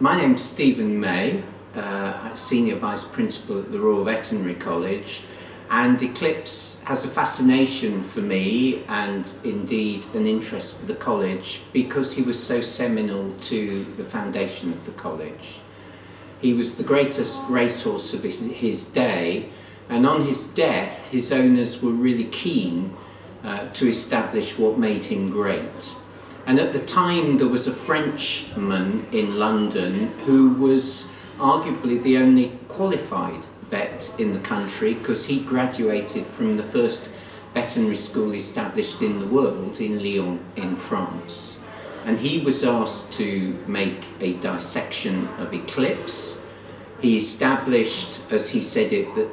My name's Stephen May, Senior Vice Principal at the Royal Veterinary College, and Eclipse has a fascination for me and indeed an interest for the college because he was so seminal to the foundation of the college. He was the greatest racehorse of his day, and on his death his owners were really keen to establish what made him great. And at the time there was a Frenchman in London who was arguably the only qualified vet in the country, because he graduated from the first veterinary school established in the world in Lyon in France. And he was asked to make a dissection of Eclipse. He established, as he said it, that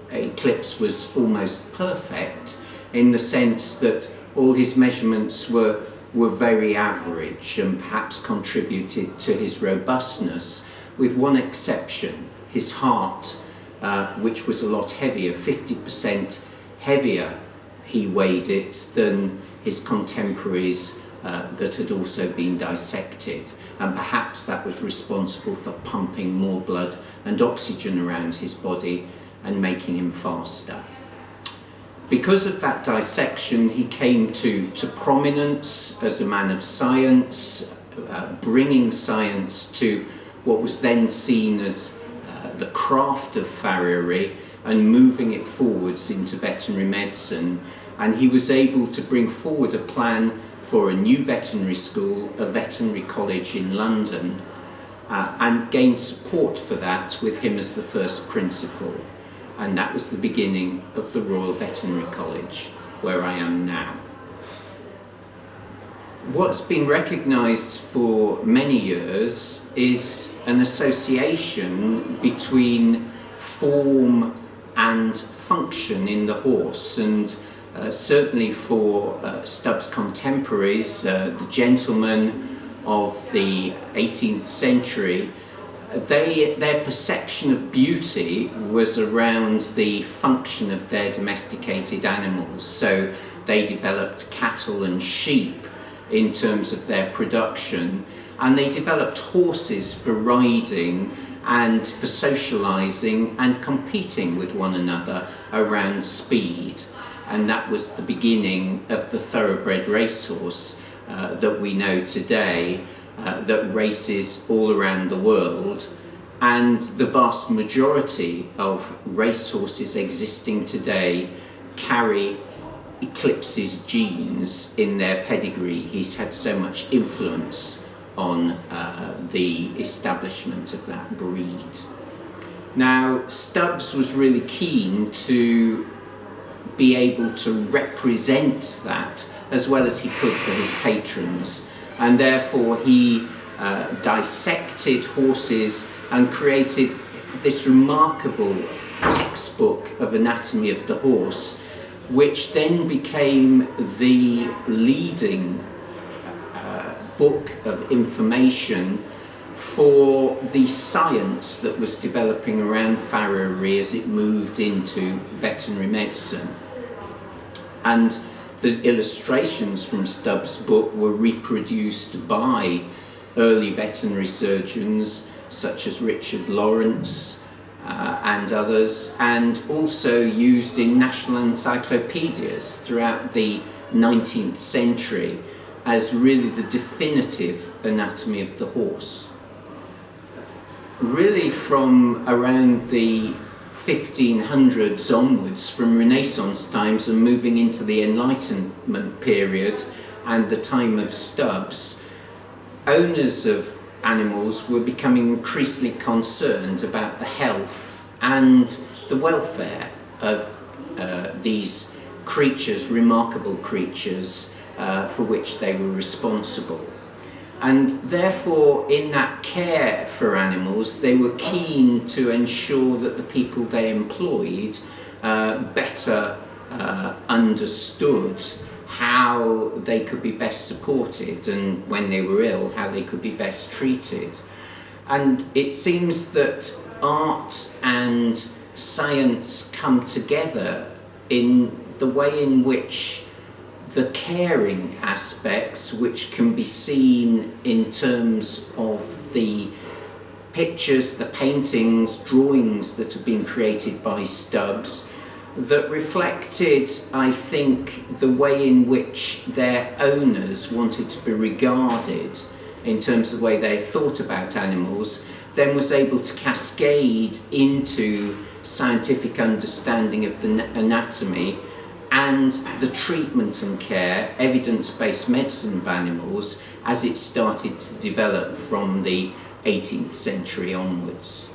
Eclipse was almost perfect in the sense that all his measurements were very average and perhaps contributed to his robustness, with one exception: his heart, which was a lot heavier, 50% heavier he weighed it than his contemporaries that had also been dissected, and perhaps that was responsible for pumping more blood and oxygen around his body and making him faster. Because of that dissection, he came to prominence as a man of science, bringing science to what was then seen as the craft of farriery and moving it forwards into veterinary medicine. And he was able to bring forward a plan for a new veterinary school, a veterinary college in London, and gain support for that with him as the first principal. And that was the beginning of the Royal Veterinary College, where I am now. What's been recognised for many years is an association between form and function in the horse, and certainly for Stubbs' contemporaries, the gentlemen of the 18th century, their perception of beauty was around the function of their domesticated animals. So they developed cattle and sheep in terms of their production, and they developed horses for riding and for socializing and competing with one another around speed. And that was the beginning of the thoroughbred racehorse that we know today, that races all around the world. And the vast majority of racehorses existing today carry Eclipse's genes in their pedigree. He's had so much influence on the establishment of that breed. Now, Stubbs was really keen to be able to represent that as well as he could for his patrons, and therefore he dissected horses and created this remarkable textbook of anatomy of the horse, which then became the leading book of information for the science that was developing around farriery as it moved into veterinary medicine. And the illustrations from Stubbs' book were reproduced by early veterinary surgeons such as Richard Lawrence and others, and also used in national encyclopedias throughout the 19th century as really the definitive anatomy of the horse. Really from around the 1500s onwards, from Renaissance times and moving into the Enlightenment period and the time of Stubbs, owners of animals were becoming increasingly concerned about the health and the welfare of these creatures, remarkable creatures for which they were responsible. And therefore, in that care for animals, they were keen to ensure that the people they employed better understood how they could be best supported, and when they were ill, how they could be best treated. And it seems that art and science come together in the way in which the caring aspects, which can be seen in terms of the pictures, the paintings, drawings that have been created by Stubbs that reflected, I think, the way in which their owners wanted to be regarded in terms of the way they thought about animals, then was able to cascade into scientific understanding of the anatomy and the treatment and care, evidence-based medicine of animals as it started to develop from the 18th century onwards.